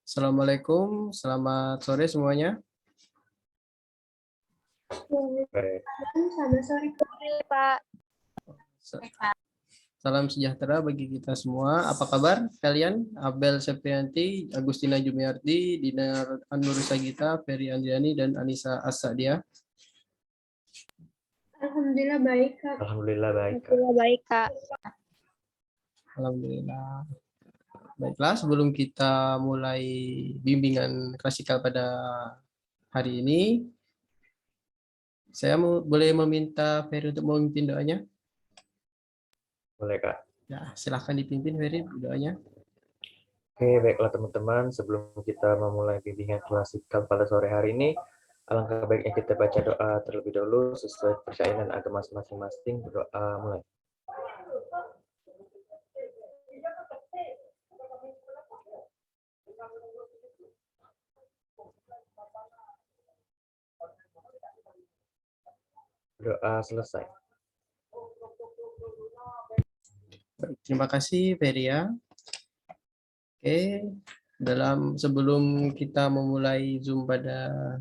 Assalamualaikum, selamat sore semuanya. Baik. Selamat sore, Pak. Salam sejahtera bagi kita semua. Apa kabar kalian? Abel Septrianti, Agustina Jumiarti, Dinar Anur Sagita, Ferry Andriani, dan Anissa Asadia. Alhamdulillah baik, Kak. Alhamdulillah baik, Kak. Alhamdulillah baik, Kak. Alhamdulillah. Baiklah, sebelum kita mulai bimbingan klasikal pada hari ini, saya boleh meminta Ferry untuk memimpin doanya? Boleh, Kak. Ya, silahkan dipimpin Ferry doanya. Oke, baiklah teman-teman. Sebelum kita memulai bimbingan klasikal pada sore hari ini, alangkah baiknya kita baca doa terlebih dahulu sesuai kepercayaan dan agama masing-masing. Berdoa mulai. Doa selesai. Baik, terima kasih Ferry ya. Oke, sebelum kita memulai Zoom pada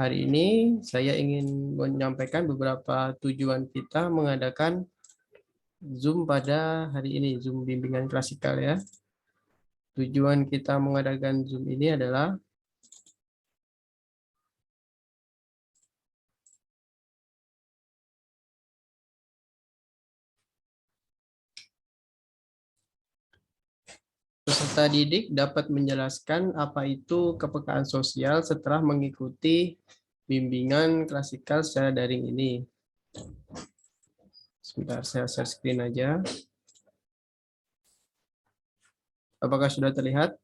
hari ini, saya ingin menyampaikan beberapa tujuan kita mengadakan Zoom pada hari ini, Zoom bimbingan klasikal ya. Tujuan kita mengadakan Zoom ini adalah peserta didik dapat menjelaskan apa itu kepekaan sosial setelah mengikuti bimbingan klasikal secara daring ini. Sebentar, saya share screen aja. Apakah sudah terlihat?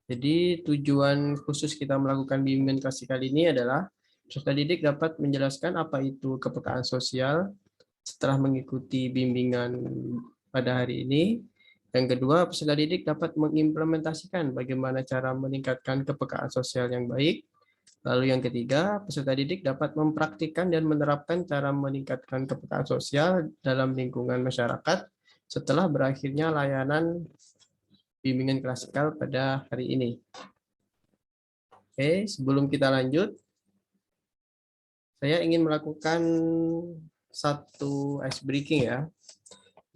Jadi tujuan khusus kita melakukan bimbingan klasikal ini adalah peserta didik dapat menjelaskan apa itu kepekaan sosial setelah mengikuti bimbingan pada hari ini. Yang kedua, peserta didik dapat mengimplementasikan bagaimana cara meningkatkan kepekaan sosial yang baik. Lalu yang ketiga, peserta didik dapat mempraktikkan dan menerapkan cara meningkatkan kepekaan sosial dalam lingkungan masyarakat setelah berakhirnya layanan bimbingan klasikal pada hari ini. Oke, sebelum kita lanjut, saya ingin melakukan satu ice breaking ya.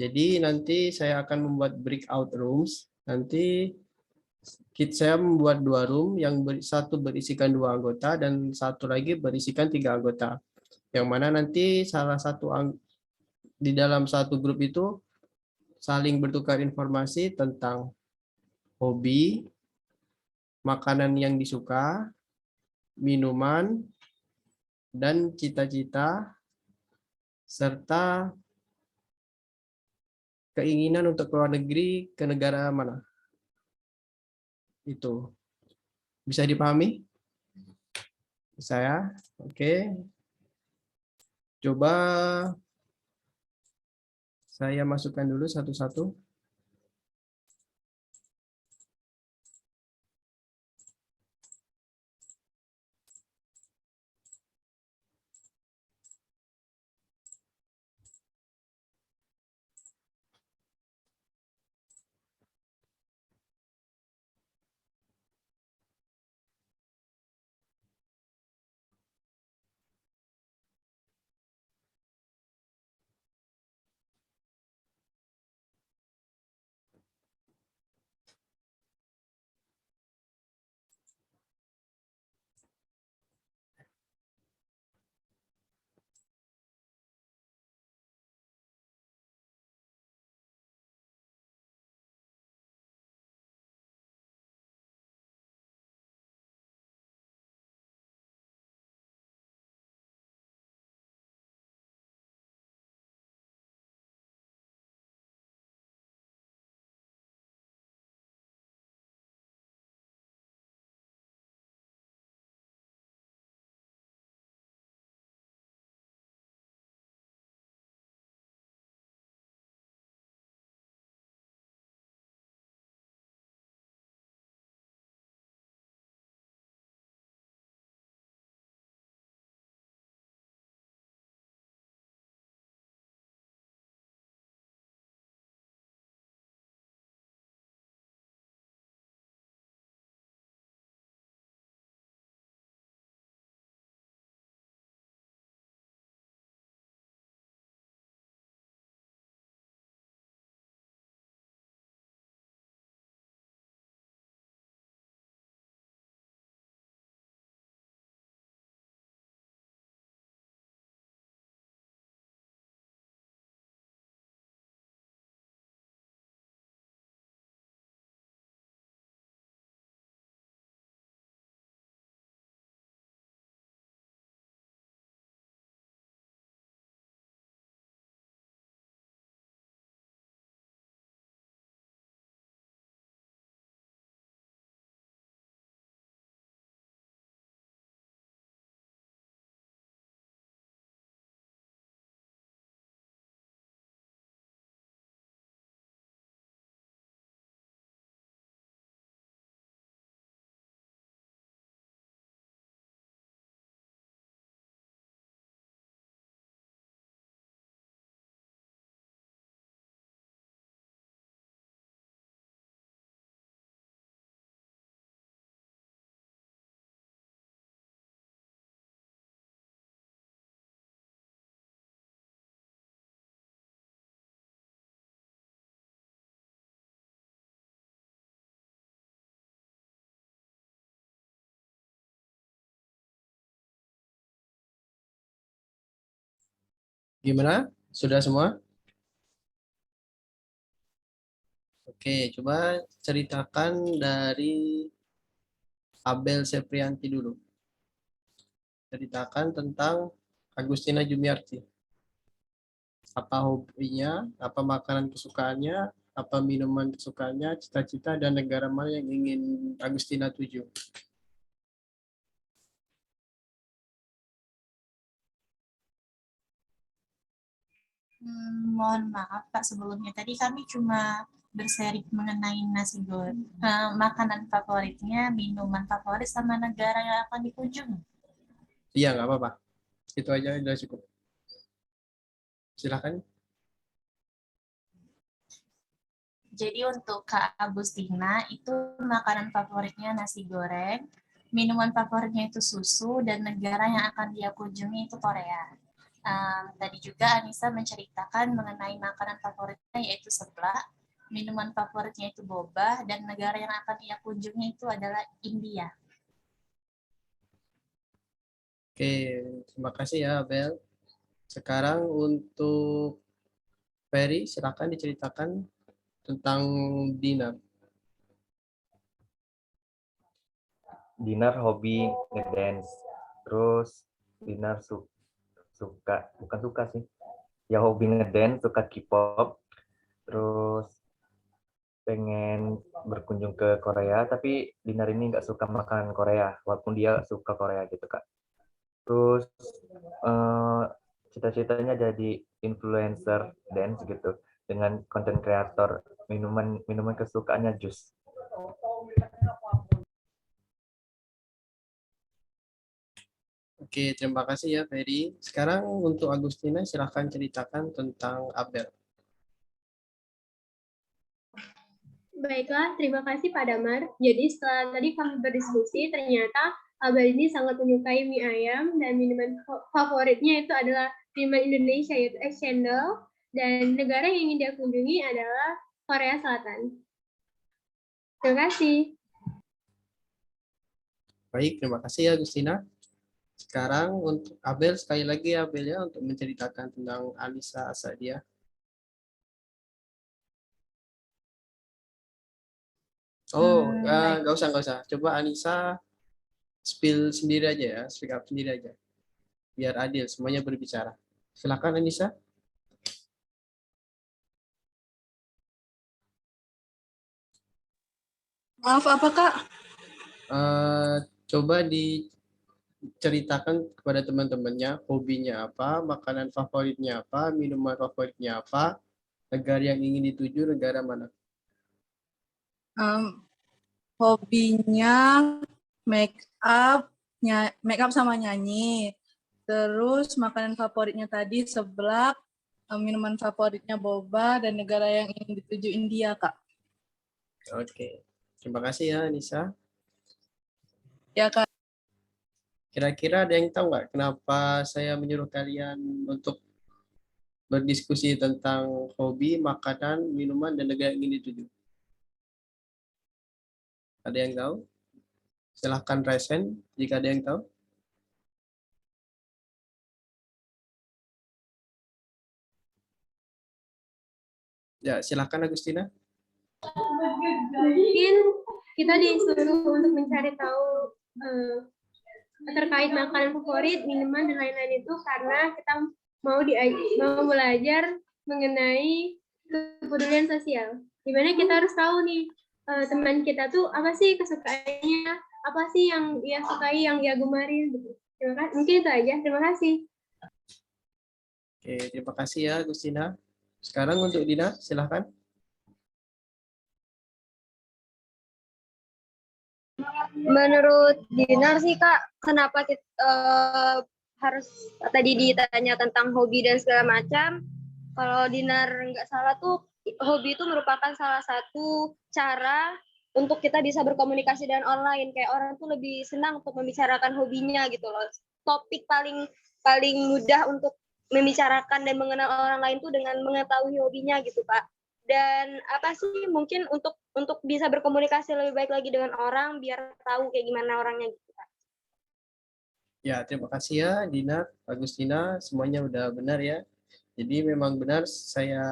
Jadi nanti saya akan membuat breakout rooms. Nanti saya membuat 2 room, yang satu berisikan 2 anggota dan satu lagi berisikan 3 anggota. Yang mana nanti salah satu di dalam satu grup itu saling bertukar informasi tentang hobi, makanan yang disuka, minuman, dan cita-cita, serta keinginan untuk keluar negeri ke negara mana. Itu. Bisa dipahami? Saya? Oke. Coba saya masukkan dulu satu-satu. Gimana? Sudah semua? Oke, coba ceritakan dari Abel Seprianti dulu. Ceritakan tentang Agustina Jumiarti. Apa hobinya, apa makanan kesukaannya, apa minuman kesukaannya, cita-cita, dan negara mana yang ingin Agustina tuju. Mohon maaf Pak sebelumnya. Tadi kami cuma berseri mengenai nasi goreng, makanan favoritnya, minuman favorit, sama negara yang akan dikunjungi. Iya, nggak apa-apa. Itu aja udah cukup. Silakan. Jadi untuk Kak Agustina itu makanan favoritnya nasi goreng, minuman favoritnya itu susu, dan negara yang akan dia kunjungi itu Korea. Tadi juga Anissa menceritakan mengenai makanan favoritnya yaitu seblak, minuman favoritnya itu boba, dan negara yang akan ia kunjungi itu adalah India. Oke, terima kasih ya Abel. Sekarang untuk Ferry, silakan diceritakan tentang Dina. Dinar hobi ngedance. Terus Dinar bukan suka sih. Ya hobi ngedance, suka K-pop. Terus pengen berkunjung ke Korea, tapi Dinar ini nggak suka makanan Korea, walaupun dia suka Korea gitu Kak. Terus cita-citanya jadi influencer dance gitu dengan konten kreator minuman kesukaannya jus. Oke, terima kasih ya Ferry. Sekarang untuk Agustina, silahkan ceritakan tentang Abel. Baiklah, terima kasih Pak Damar. Jadi setelah tadi kami berdiskusi, ternyata Abel ini sangat menyukai mie ayam dan minuman favoritnya itu adalah minuman Indonesia yaitu es cendol, dan negara yang ingin dia kunjungi adalah Korea Selatan. Terima kasih. Baik, terima kasih ya Agustina. Sekarang untuk Abel, sekali lagi ya Abel ya, untuk menceritakan tentang Anissa Asadia. Oh, Baik. nggak usah. Coba Anissa spill sendiri aja ya, speak up sendiri aja. Biar adil, semuanya berbicara. Silakan Anissa. Maaf, apa Kak? Coba diceritakan kepada teman-temannya, hobinya apa, makanan favoritnya apa, minuman favoritnya apa, negara yang ingin dituju, negara mana. Hobinya make up sama nyanyi. Terus makanan favoritnya tadi seblak, minuman favoritnya boba, dan negara yang ingin dituju India, Kak. Oke, terima kasih ya Anissa. Ya, Kak. Kira-kira ada yang tahu nggak kenapa saya menyuruh kalian untuk berdiskusi tentang hobi, makanan, minuman, dan negara yang ingin dituju? Ada yang tahu? Silahkan raise hand jika ada yang tahu. Ya, silahkan Agustina. Mungkin kita disuruh untuk mencari tahu terkait makanan favorit, minuman, dan lain-lain itu karena kita mau belajar mengenai kepedulian sosial. Dimana kita harus tahu nih teman kita tuh apa sih kesukaannya, apa sih yang ia sukai, yang ia gemari. Gitu. Terima kasih. Mungkin itu aja. Terima kasih. Oke, terima kasih ya Agustina. Sekarang untuk Dina, silahkan. Menurut Dinar sih Kak, kenapa kita harus tadi ditanya tentang hobi dan segala macam? Kalau Dinar nggak salah tuh hobi itu merupakan salah satu cara untuk kita bisa berkomunikasi dengan online. Kayak orang tuh lebih senang untuk membicarakan hobinya gitu loh. Topik paling mudah untuk membicarakan dan mengenal orang lain tuh dengan mengetahui hobinya gitu Pak. Dan apa sih mungkin untuk bisa berkomunikasi lebih baik lagi dengan orang biar tahu kayak gimana orangnya gitu Pak. Ya, terima kasih ya Dina, Agustina, semuanya udah benar ya. Jadi memang benar saya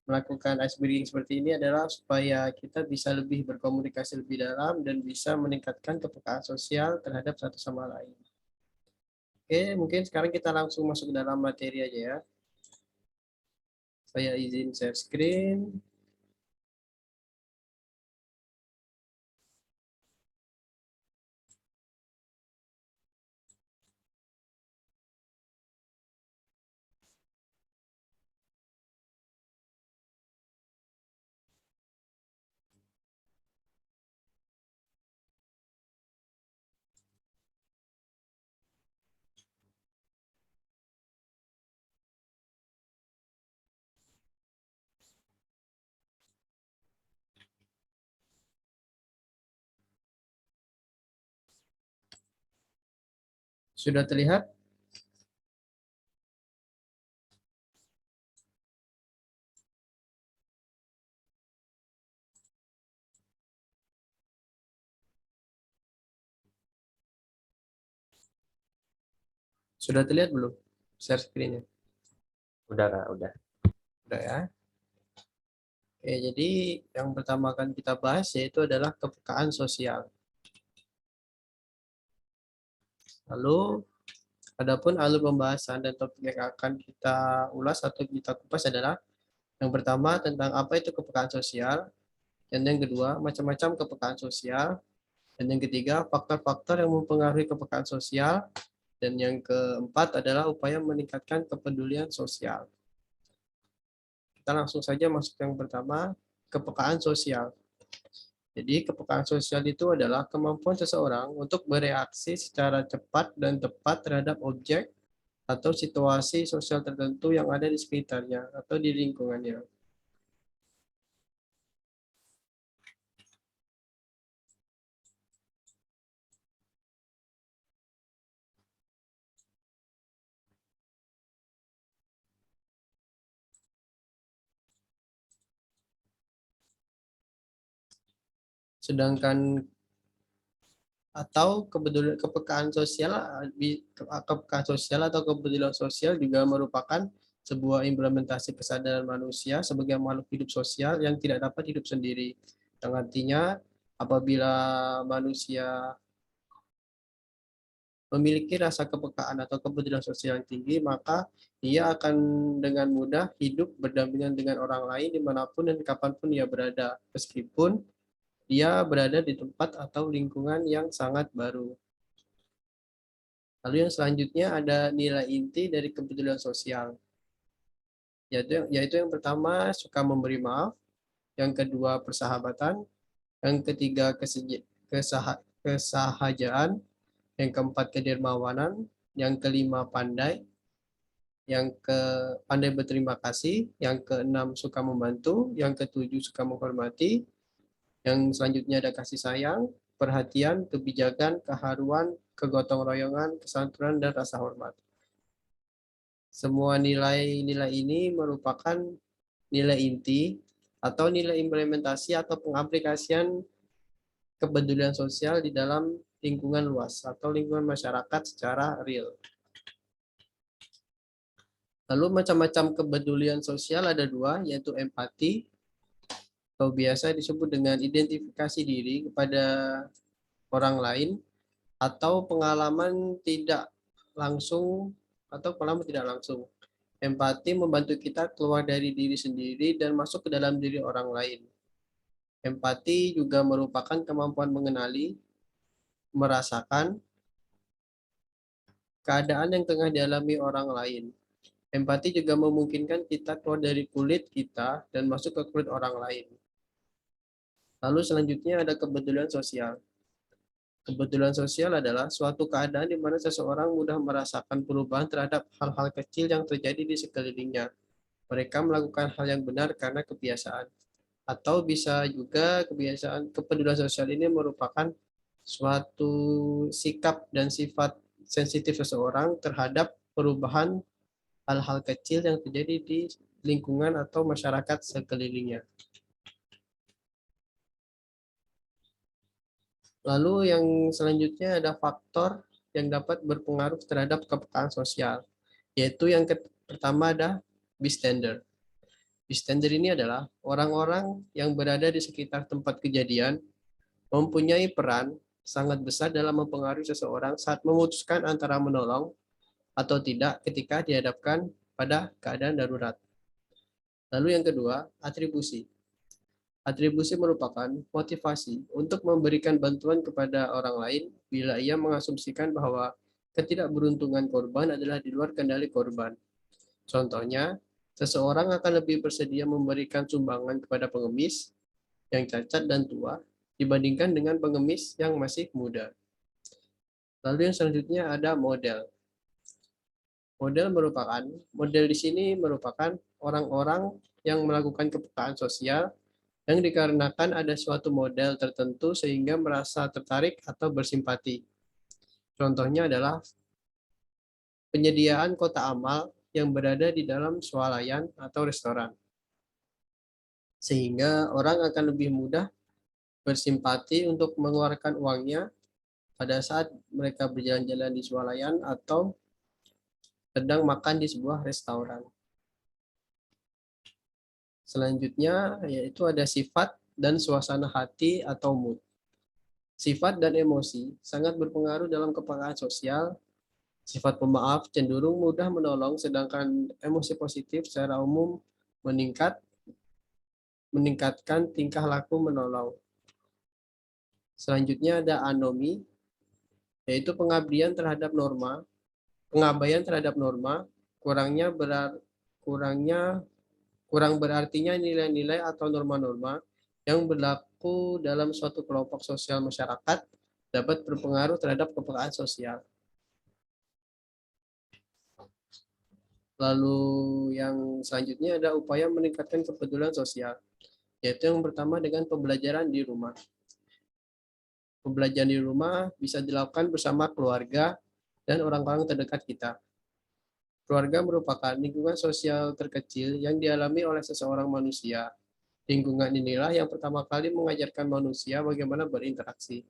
melakukan ice breaking seperti ini adalah supaya kita bisa lebih berkomunikasi lebih dalam dan bisa meningkatkan kepekaan sosial terhadap satu sama lain. Oke, mungkin sekarang kita langsung masuk ke dalam materi aja ya. Saya izin share screen. Sudah terlihat? Sudah terlihat belum share screen-nya? Udah Kak, udah. Udah ya. Oke, jadi yang pertama akan kita bahas yaitu adalah kepekaan sosial. Lalu, adapun alur pembahasan dan topik yang akan kita ulas atau kita kupas adalah yang pertama tentang apa itu kepekaan sosial, dan yang kedua macam-macam kepekaan sosial, dan yang ketiga faktor-faktor yang mempengaruhi kepekaan sosial, dan yang keempat adalah upaya meningkatkan kepedulian sosial. Kita langsung saja masuk yang pertama, kepekaan sosial. Jadi kepekaan sosial itu adalah kemampuan seseorang untuk bereaksi secara cepat dan tepat terhadap objek atau situasi sosial tertentu yang ada di sekitarnya atau di lingkungannya. Sedangkan atau kepekaan sosial atau kepedulian sosial juga merupakan sebuah implementasi kesadaran manusia sebagai makhluk hidup sosial yang tidak dapat hidup sendiri. Yang artinya apabila manusia memiliki rasa kepekaan atau kepedulian sosial yang tinggi, maka ia akan dengan mudah hidup berdampingan dengan orang lain dimanapun dan kapanpun ia berada, meskipun dia berada di tempat atau lingkungan yang sangat baru. Lalu yang selanjutnya ada nilai inti dari kepedulian sosial, yaitu yang pertama suka memberi maaf, yang kedua persahabatan, yang ketiga kesahajaan, yang keempat kedermawanan, yang kelima pandai, yang pandai berterima kasih, yang keenam suka membantu, yang ketujuh suka menghormati, yang selanjutnya ada kasih sayang, perhatian, kebijakan, keharuan, kegotong royongan, kesantunan, dan rasa hormat. Semua nilai-nilai ini merupakan nilai inti atau nilai implementasi atau pengaplikasian kepedulian sosial di dalam lingkungan luas atau lingkungan masyarakat secara real. Lalu macam-macam kepedulian sosial ada dua, yaitu empati, atau biasa disebut dengan identifikasi diri kepada orang lain, atau pengalaman tidak langsung atau pengalaman tidak langsung. Empati membantu kita keluar dari diri sendiri dan masuk ke dalam diri orang lain. Empati juga merupakan kemampuan mengenali, merasakan keadaan yang tengah dialami orang lain. Empati juga memungkinkan kita keluar dari kulit kita dan masuk ke kulit orang lain. Lalu selanjutnya ada kepedulian sosial. Kepedulian sosial adalah suatu keadaan di mana seseorang mudah merasakan perubahan terhadap hal-hal kecil yang terjadi di sekelilingnya. Mereka melakukan hal yang benar karena kebiasaan. Atau bisa juga kepedulian sosial ini merupakan suatu sikap dan sifat sensitif seseorang terhadap perubahan hal-hal kecil yang terjadi di lingkungan atau masyarakat sekelilingnya. Lalu yang selanjutnya ada faktor yang dapat berpengaruh terhadap kepekaan sosial, yaitu yang Pertama ada bystander. Bystander ini adalah orang-orang yang berada di sekitar tempat kejadian, mempunyai peran sangat besar dalam mempengaruhi seseorang saat memutuskan antara menolong atau tidak ketika dihadapkan pada keadaan darurat. Lalu yang kedua, atribusi. Atribusi merupakan motivasi untuk memberikan bantuan kepada orang lain bila ia mengasumsikan bahwa ketidakberuntungan korban adalah di luar kendali korban. Contohnya, seseorang akan lebih bersedia memberikan sumbangan kepada pengemis yang cacat dan tua dibandingkan dengan pengemis yang masih muda. Lalu yang selanjutnya ada model. Model di sini merupakan orang-orang yang melakukan kepekaan sosial yang dikarenakan ada suatu model tertentu sehingga merasa tertarik atau bersimpati. Contohnya adalah penyediaan kota amal yang berada di dalam swalayan atau restoran. Sehingga orang akan lebih mudah bersimpati untuk mengeluarkan uangnya pada saat mereka berjalan-jalan di swalayan atau sedang makan di sebuah restoran. Selanjutnya yaitu ada sifat dan suasana hati atau mood. Sifat dan emosi sangat berpengaruh dalam kepekaan sosial. Sifat pemaaf cenderung mudah menolong, sedangkan emosi positif secara umum meningkatkan tingkah laku menolong. Selanjutnya ada anomi, yaitu pengabaian terhadap norma, kurang berartinya nilai-nilai atau norma-norma yang berlaku dalam suatu kelompok sosial masyarakat dapat berpengaruh terhadap kepekaan sosial. Lalu yang selanjutnya ada upaya meningkatkan kepedulian sosial, yaitu yang pertama dengan pembelajaran di rumah. Pembelajaran di rumah bisa dilakukan bersama keluarga dan orang-orang terdekat kita. Keluarga merupakan lingkungan sosial terkecil yang dialami oleh seseorang manusia. Lingkungan inilah yang pertama kali mengajarkan manusia bagaimana berinteraksi.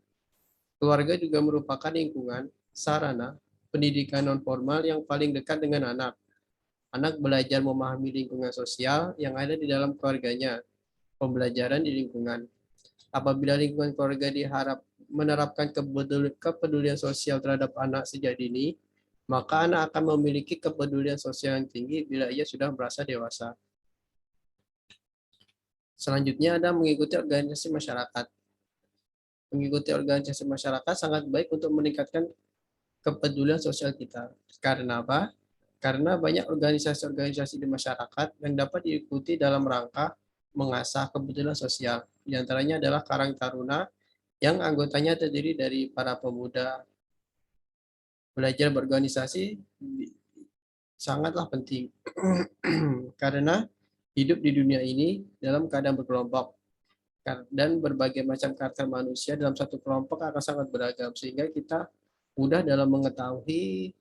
Keluarga juga merupakan lingkungan, sarana, pendidikan non-formal yang paling dekat dengan anak. Anak belajar memahami lingkungan sosial yang ada di dalam keluarganya. Pembelajaran di lingkungan. Apabila lingkungan keluarga menerapkan kepedulian sosial terhadap anak sejak dini, maka anak akan memiliki kepedulian sosial yang tinggi bila ia sudah merasa dewasa. Selanjutnya ada mengikuti organisasi masyarakat. Mengikuti organisasi masyarakat sangat baik untuk meningkatkan kepedulian sosial kita. Karena apa? Karena banyak organisasi-organisasi di masyarakat yang dapat diikuti dalam rangka mengasah kepedulian sosial. Di antaranya adalah Karang Taruna yang anggotanya terdiri dari para pemuda. Belajar berorganisasi sangatlah penting karena hidup di dunia ini dalam keadaan berkelompok dan berbagai macam karakter manusia dalam satu kelompok akan sangat beragam sehingga kita mudah dalam mengetahui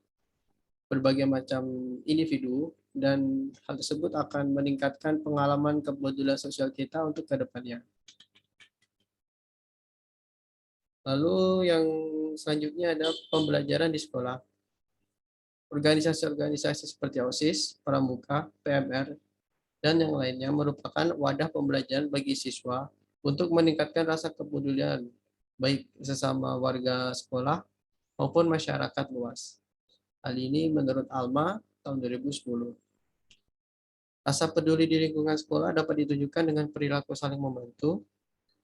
berbagai macam individu dan hal tersebut akan meningkatkan pengalaman kepedulian sosial kita untuk kedepannya. Lalu yang selanjutnya ada pembelajaran di sekolah. Organisasi-organisasi seperti OSIS, Pramuka, PMR, dan yang lainnya merupakan wadah pembelajaran bagi siswa untuk meningkatkan rasa kepedulian baik sesama warga sekolah maupun masyarakat luas. Hal ini menurut Alma tahun 2010. Rasa peduli di lingkungan sekolah dapat ditunjukkan dengan perilaku saling membantu,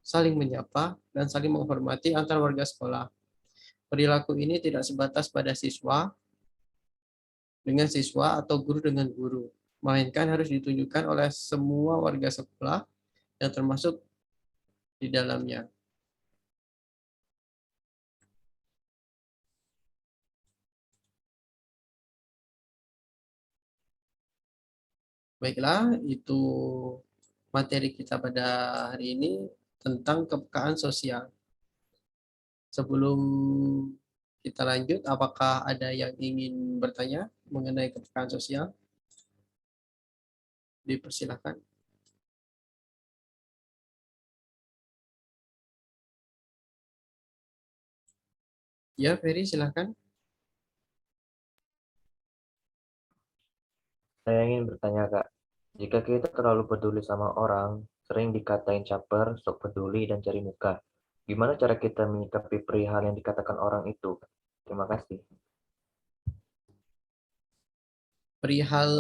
saling menyapa, dan saling menghormati antar warga sekolah. Perilaku ini tidak sebatas pada siswa dengan siswa atau guru dengan guru, melainkan harus ditunjukkan oleh semua warga sekolah yang termasuk di dalamnya. Baiklah, itu materi kita pada hari ini tentang kepekaan sosial. Sebelum kita lanjut, apakah ada yang ingin bertanya mengenai kepekaan sosial? Dipersilakan. Ya, Ferry, silakan. Saya ingin bertanya, Kak. Jika kita terlalu peduli sama orang, sering dikatain caper, sok peduli, dan cari muka. Gimana cara kita menyikapi perihal yang dikatakan orang itu? Terima kasih. Perihal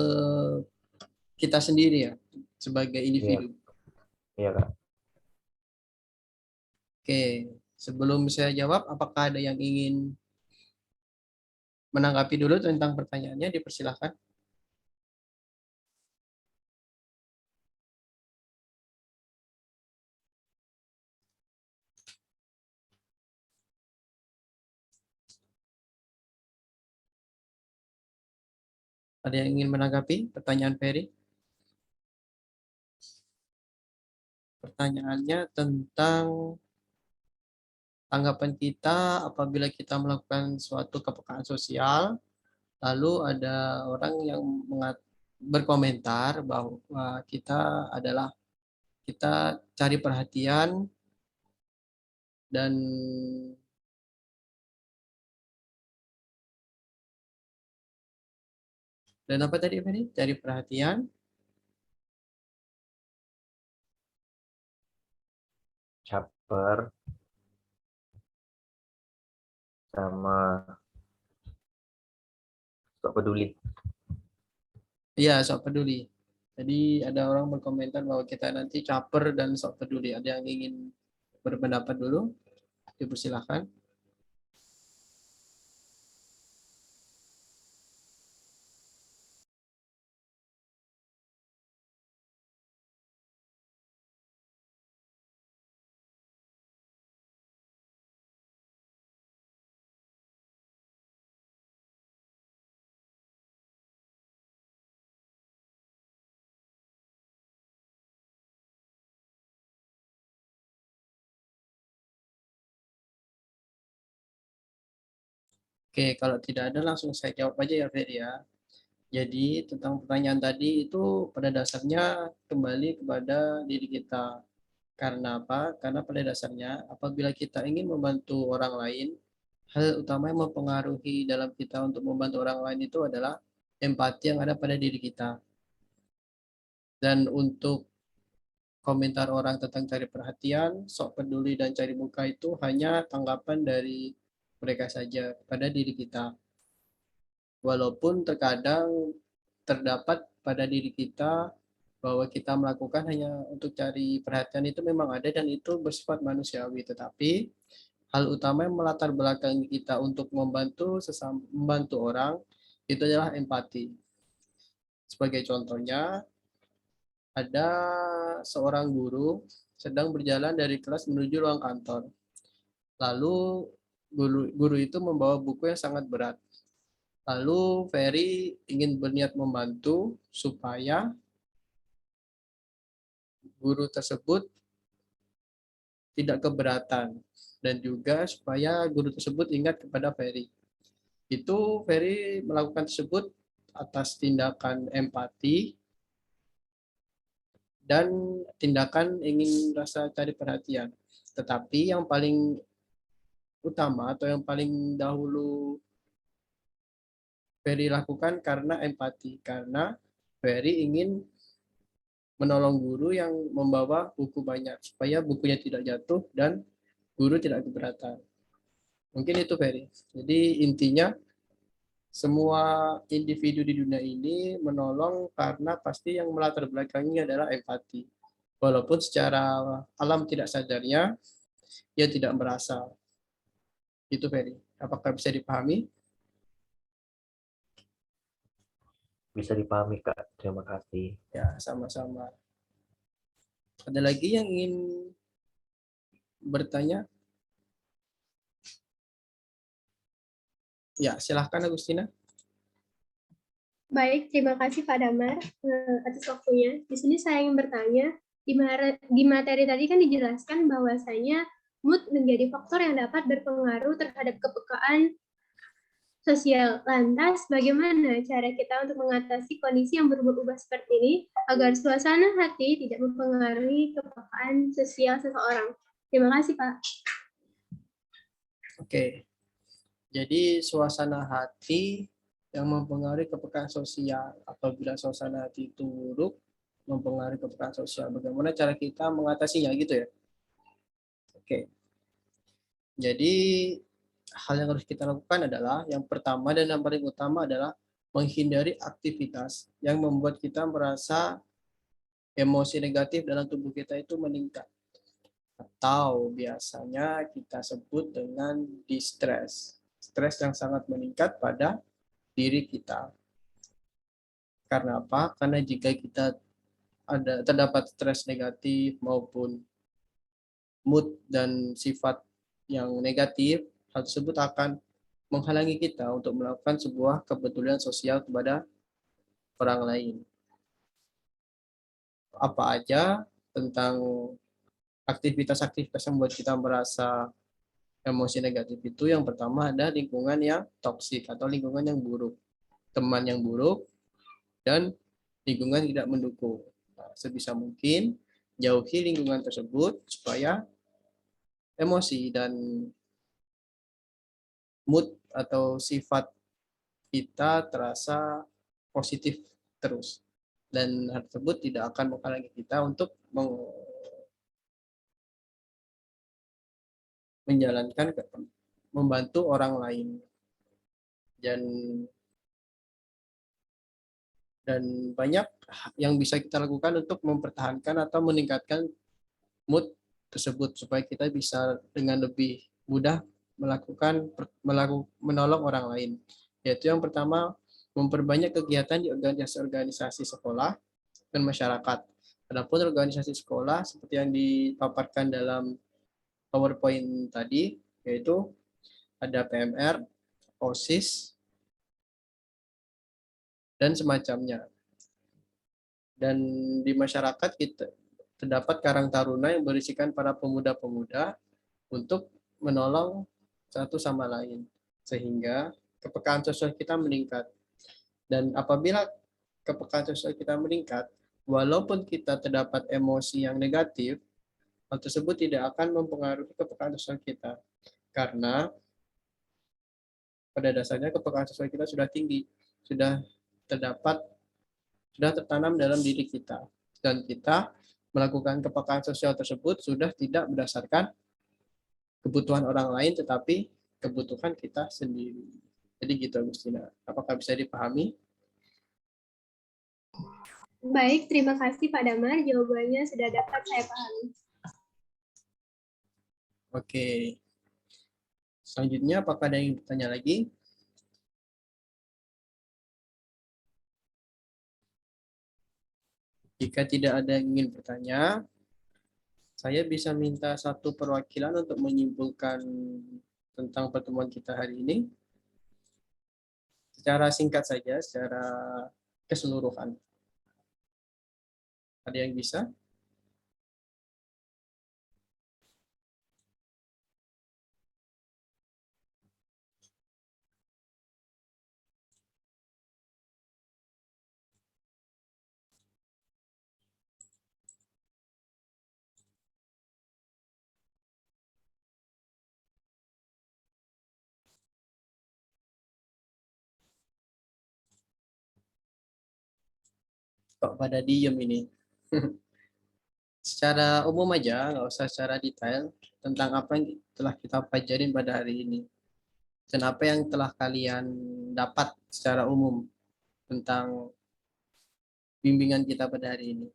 kita sendiri ya, sebagai Iya, individu. iya, Kak. Oke, sebelum saya jawab, apakah ada yang ingin menanggapi dulu tentang pertanyaannya? Dipersilahkan. Ada yang ingin menanggapi pertanyaan Ferry? Pertanyaannya tentang tanggapan kita apabila kita melakukan suatu kepekaan sosial, lalu ada orang yang berkomentar bahwa kita cari perhatian dan apa tadi Ferry? Cari perhatian Caper sama sok peduli. Iya, sok peduli. Jadi ada orang berkomentar bahwa kita nanti caper dan sok peduli. Ada yang ingin berpendapat dulu? Dipersilahkan. Oke, kalau tidak ada langsung saya jawab aja ya Ferry ya. Jadi tentang pertanyaan tadi itu pada dasarnya kembali kepada diri kita. Karena apa? Karena pada dasarnya apabila kita ingin membantu orang lain, hal utama yang mempengaruhi dalam kita untuk membantu orang lain itu adalah empati yang ada pada diri kita. Dan untuk komentar orang tentang cari perhatian, sok peduli dan cari muka itu hanya tanggapan dari mereka saja pada diri kita. Walaupun terkadang terdapat pada diri kita bahwa kita melakukan hanya untuk cari perhatian itu memang ada dan itu bersifat manusiawi, tetapi hal utama yang melatar belakangi kita untuk membantu orang itu adalah empati. Sebagai contohnya, ada seorang guru sedang berjalan dari kelas menuju ruang kantor. Lalu guru itu membawa buku yang sangat berat. Lalu Ferry ingin berniat membantu supaya guru tersebut tidak keberatan dan juga supaya guru tersebut ingat kepada Ferry. Itu Ferry melakukan tersebut atas tindakan empati dan tindakan ingin rasa cari perhatian. Tetapi yang paling utama atau yang paling dahulu Ferry lakukan karena empati, karena Ferry ingin menolong guru yang membawa buku banyak supaya bukunya tidak jatuh dan guru tidak keberatan. Mungkin itu Ferry. Jadi intinya semua individu di dunia ini menolong karena pasti yang melatar belakangnya adalah empati. Walaupun secara alam tidak sadarnya ia tidak merasa. Itu Ferry. Apakah bisa dipahami? Bisa dipahami, Kak. Terima kasih. Ya, sama-sama. Ada lagi yang ingin bertanya? Ya, silahkan Agustina. Baik, terima kasih Pak Damar atas waktunya. Di sini saya ingin bertanya, di materi tadi kan dijelaskan bahwasanya mood menjadi faktor yang dapat berpengaruh terhadap kepekaan sosial. Lantas, bagaimana cara kita untuk mengatasi kondisi yang berubah-ubah seperti ini agar suasana hati tidak mempengaruhi kepekaan sosial seseorang? Terima kasih, Pak. Oke. Jadi suasana hati yang mempengaruhi kepekaan sosial. Apabila suasana hati itu buruk, mempengaruhi kepekaan sosial. Bagaimana cara kita mengatasinya gitu ya? Oke. Jadi hal yang harus kita lakukan adalah yang pertama dan yang paling utama adalah menghindari aktivitas yang membuat kita merasa emosi negatif dalam tubuh kita itu meningkat. Atau biasanya kita sebut dengan distress. Stres yang sangat meningkat pada diri kita. Karena apa? Karena jika kita terdapat stres negatif maupun mood dan sifat yang negatif, hal tersebut akan menghalangi kita untuk melakukan sebuah kepedulian sosial kepada orang lain. Apa aja tentang aktivitas-aktivitas yang membuat kita merasa emosi negatif itu? Yang pertama ada lingkungan yang toksik atau lingkungan yang buruk, teman yang buruk, dan lingkungan tidak mendukung. Nah, sebisa mungkin jauhi lingkungan tersebut supaya emosi dan mood atau sifat kita terasa positif terus. Dan hal tersebut tidak akan menghalangi kita untuk menjalankan, membantu orang lain. Dan banyak yang bisa kita lakukan untuk mempertahankan atau meningkatkan mood tersebut supaya kita bisa dengan lebih mudah menolong orang lain. Yaitu yang pertama, memperbanyak kegiatan di organisasi sekolah dan masyarakat. Adapun organisasi sekolah seperti yang dipaparkan dalam PowerPoint tadi, yaitu ada PMR, OSIS, dan semacamnya. Dan di masyarakat kita terdapat Karang Taruna yang berisikan para pemuda-pemuda untuk menolong satu sama lain, sehingga kepekaan sosial kita meningkat. Dan apabila kepekaan sosial kita meningkat, walaupun kita terdapat emosi yang negatif, hal tersebut tidak akan mempengaruhi kepekaan sosial kita. Karena pada dasarnya kepekaan sosial kita sudah tinggi, sudah tertanam dalam diri kita. Dan kita melakukan kepekaan sosial tersebut sudah tidak berdasarkan kebutuhan orang lain, tetapi kebutuhan kita sendiri. Jadi gitu, Agustina. Apakah bisa dipahami? Baik, terima kasih Pak Damar. Jawabannya sudah dapat saya pahami. Oke. Selanjutnya, apakah ada yang bertanya lagi? Jika tidak ada yang ingin bertanya, saya bisa minta satu perwakilan untuk menyimpulkan tentang pertemuan kita hari ini. Secara singkat saja, secara keseluruhan. Ada yang bisa? Kok pada diem ini? Secara umum aja, nggak usah secara detail, tentang apa yang telah kita pelajarin pada hari ini. Dan apa yang telah kalian dapat secara umum tentang bimbingan kita pada hari ini.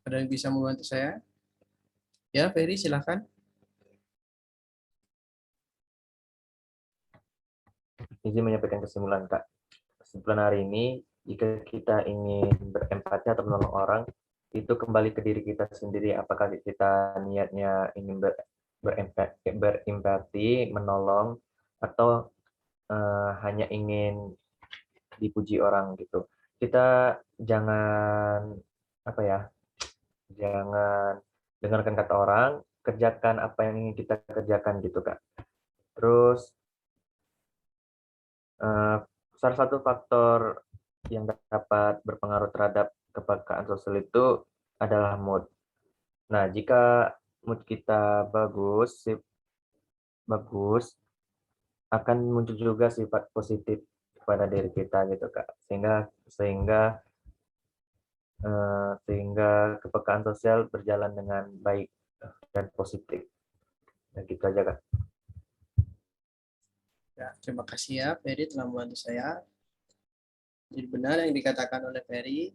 Ada yang bisa membantu saya? Ya, Ferry, silahkan. Izin menyampaikan kesimpulan, Kak. Kesimpulan hari ini, jika kita ingin berempati atau menolong orang, itu kembali ke diri kita sendiri. Apakah kita niatnya ingin berempati, menolong, atau hanya ingin dipuji orang gitu. Kita jangan jangan dengarkan kata orang, kerjakan apa yang ingin kita kerjakan gitu, Kak. Terus salah satu faktor yang dapat berpengaruh terhadap kepekaan sosial itu adalah mood. Nah, jika mood kita bagus, bagus, akan muncul juga sifat positif pada diri kita gitu Kak. Sehingga kepekaan sosial berjalan dengan baik dan positif. Nah, gitu aja Kak. Ya, terima kasih ya Ferry telah membantu saya. Jadi benar yang dikatakan oleh Ferry.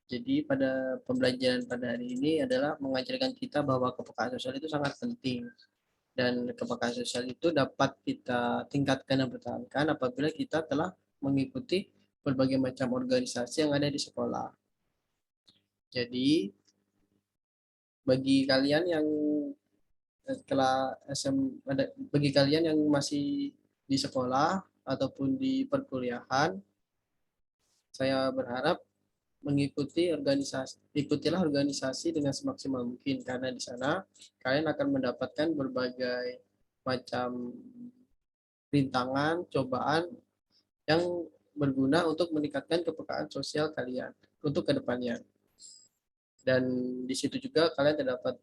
Jadi pada pembelajaran pada hari ini adalah mengajarkan kita bahwa kepekaan sosial itu sangat penting. Dan kepekaan sosial itu dapat kita tingkatkan dan pertahankan apabila kita telah mengikuti berbagai macam organisasi yang ada di sekolah. Jadi bagi kalian yang setelah bagi kalian yang masih di sekolah ataupun di perkuliahan, saya berharap ikutilah organisasi dengan semaksimal mungkin karena di sana kalian akan mendapatkan berbagai macam rintangan, cobaan yang berguna untuk meningkatkan kepekaan sosial kalian untuk kedepannya. Dan di situ juga kalian terdapat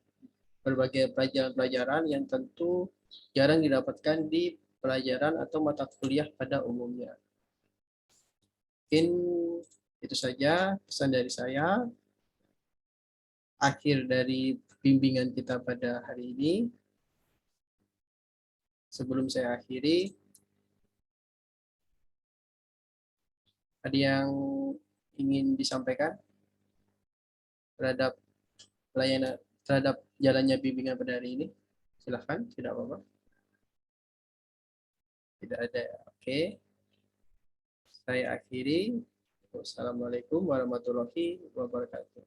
berbagai pelajaran-pelajaran yang tentu jarang didapatkan di pelajaran atau mata kuliah pada umumnya. Mungkin itu saja pesan dari saya. Akhir dari bimbingan kita pada hari ini. Sebelum saya akhiri, ada yang ingin disampaikan terhadap jalannya bimbingan pada hari ini? Silahkan, tidak apa-apa. Tidak ada. Oke. Saya akhiri. Wassalamualaikum warahmatullahi wabarakatuh.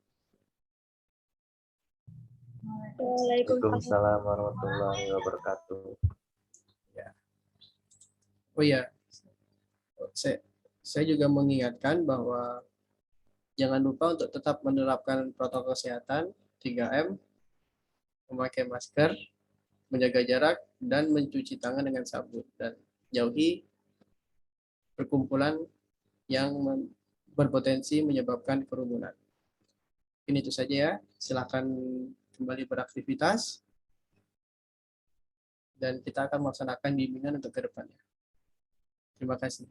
Waalaikumsalam warahmatullahi wabarakatuh. Ya. Oh iya, saya juga mengingatkan bahwa jangan lupa untuk tetap menerapkan protokol kesehatan 3M, memakai masker, menjaga jarak, dan mencuci tangan dengan sabun. Dan jauhi perkumpulan yang berpotensi menyebabkan kerumunan. Ini itu saja ya. Silakan kembali beraktivitas. Dan kita akan melaksanakan bimbingan untuk ke depannya. Terima kasih.